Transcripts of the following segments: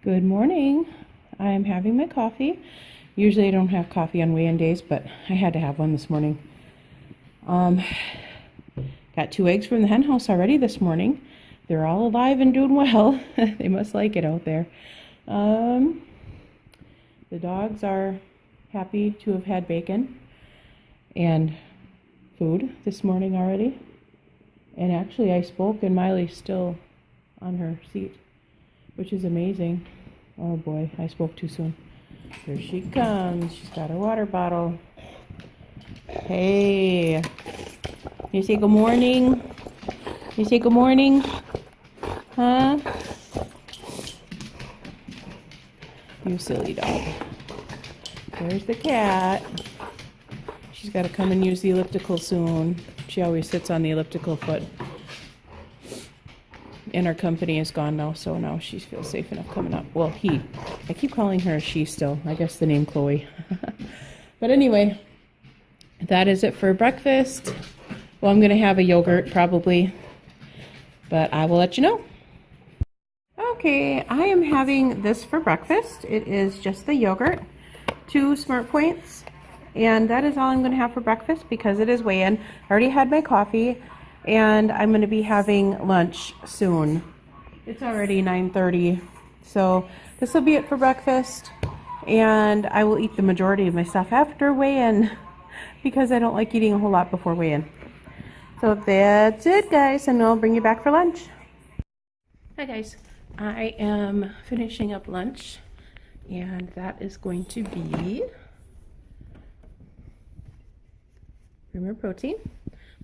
Good morning. I'm having my coffee. Usually I don't have coffee on weigh-in days, but I had to have one this morning. Got 2 eggs from the hen house already this morning. They're all alive and doing well. They must like it out there. The dogs are happy to have had bacon and food this morning already. And actually I spoke and Miley's still on her seat, which is amazing. Oh boy, I spoke too soon. Here she comes. She's got her water bottle. Hey, you say good morning? You say good morning? Huh? You silly dog. There's the cat. She's got to come and use the elliptical soon. She always sits on the elliptical foot. And our company is gone now, so now she feels safe enough coming up. Well, he. I keep calling her a she still. I guess the name Chloe. But anyway, that is it for breakfast. Well, I'm going to have a yogurt probably, but I will let you know. Okay, I am having this for breakfast. It is just the yogurt, 2 Smart Points, and that is all I'm going to have for breakfast because it is weigh-in. I already had my coffee. And I'm going to be having lunch soon. It's already 9:30, so this will be it for breakfast. And I will eat the majority of my stuff after weigh-in because I don't like eating a whole lot before weigh-in. So that's it, guys, and I'll bring you back for lunch. Hi, guys. I am finishing up lunch, and that is going to be Premier Protein.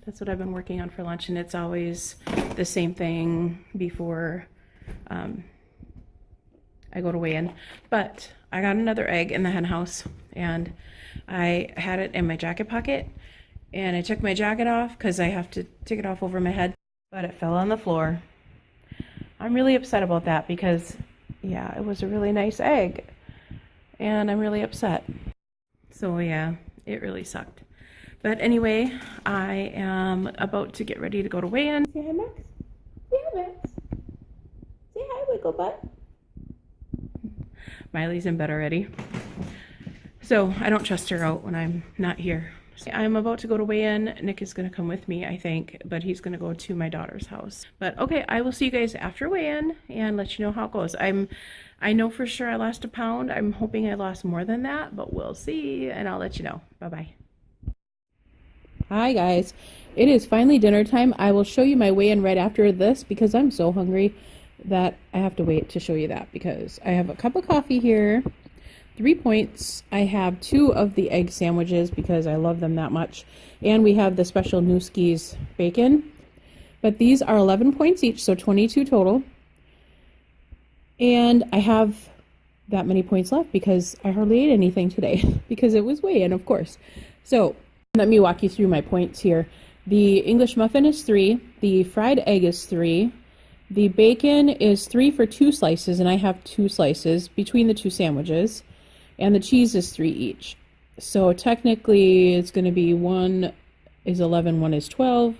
That's what I've been working on for lunch, and it's always the same thing before I go to weigh-in. But I got another egg in the hen house, and I had it in my jacket pocket, and I took my jacket off because I have to take it off over my head, but it fell on the floor. I'm really upset about that because, yeah, it was a really nice egg, and I'm really upset. So, yeah, it really sucked. But anyway, I am about to get ready to go to weigh-in. Say hi, Max. Say hi, Max. Say hi, Wiggle Butt. Miley's in bed already. So I don't trust her out when I'm not here. I'm about to go to weigh-in. Nick is going to come with me, I think, but he's going to go to my daughter's house. But okay, I will see you guys after weigh-in and let you know how it goes. I know for sure I lost 1 pound. I'm hoping I lost more than that, but we'll see, and I'll let you know. Bye-bye. Hi guys, it is finally dinner time. I will show you my weigh-in right after this because I'm so hungry that I have to wait to show you that because I have a cup of coffee here, 3 points. I have 2 of the egg sandwiches because I love them that much, and we have the special Newski's bacon, but these are 11 points each, so 22 total, and I have that many points left because I hardly ate anything today because it was weigh-in, of course. So let me walk you through my points here. The English muffin is 3. The fried egg is 3. The bacon is 3 for 2 slices, and I have 2 slices between the 2 sandwiches. And the cheese is 3 each. So technically, it's going to be 1 is 11, 1 is 12.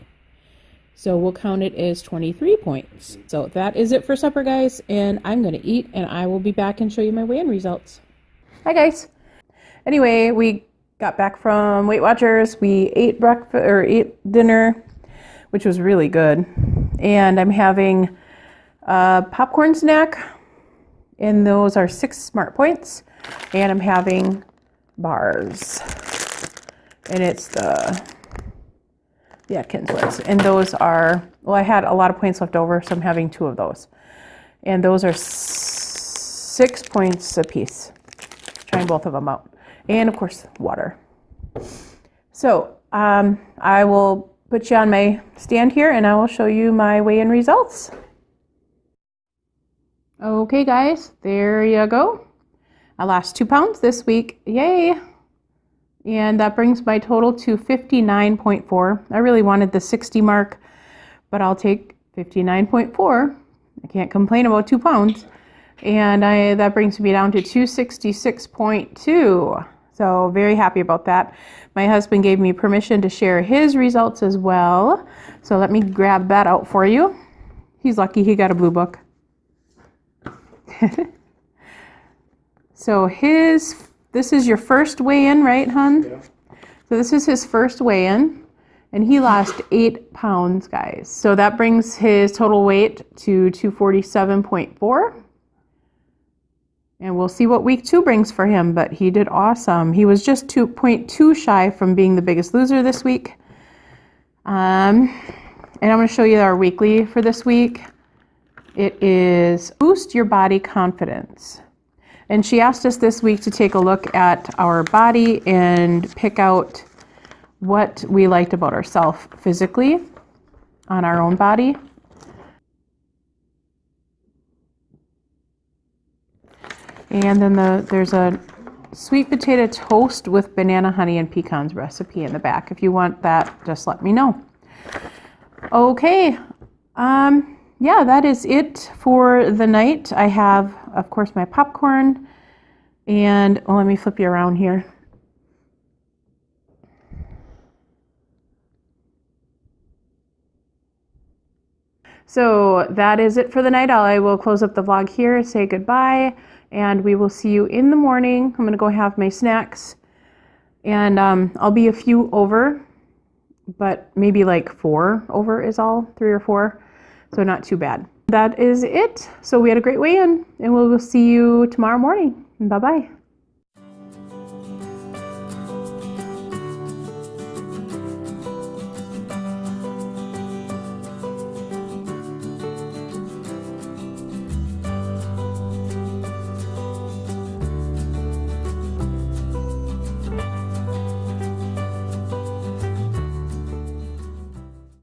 So we'll count it as 23 points. So that is it for supper, guys. And I'm going to eat, and I will be back and show you my weigh-in results. Hi, guys. Anyway, we got back from Weight Watchers. We ate dinner, which was really good. And I'm having a popcorn snack, and those are 6 Smart Points. And I'm having bars, and it's the Atkins ones. And those are, well, I had a lot of points left over, so I'm having 2 of those. And those are 6 points a piece. Trying both of them out. And of course, water. So I will put you on my stand here and I will show you my weigh-in results. Okay, guys, there you go. I lost 2 pounds this week. Yay! And that brings my total to 59.4. I really wanted the 60 mark, but I'll take 59.4. I can't complain about 2 pounds. And that brings me down to 266.2. So very happy about that. My husband gave me permission to share his results as well. So let me grab that out for you. He's lucky he got a blue book. So this is your first weigh-in, right, hon? Yeah. So this is his first weigh-in, and he lost 8 pounds, guys. So that brings his total weight to 247.4. And we'll see what week 2 brings for him, but he did awesome. He was just 2.2 shy from being the biggest loser this week. And I'm going to show you our weekly for this week. It is Boost Your Body Confidence. And she asked us this week to take a look at our body and pick out what we liked about ourselves physically on our own body. And then there's a sweet potato toast with banana, honey, and pecans recipe in the back. If you want that, just let me know. Okay. Yeah, that is it for the night. I have, of course, my popcorn, and let me flip you around here. So that is it for the night. I will close up the vlog here, say goodbye, and we will see you in the morning. I'm going to go have my snacks, and I'll be a few over, but maybe like 4 over is all, 3 or 4. So not too bad. That is it. So we had a great weigh-in, and we'll see you tomorrow morning. Bye-bye.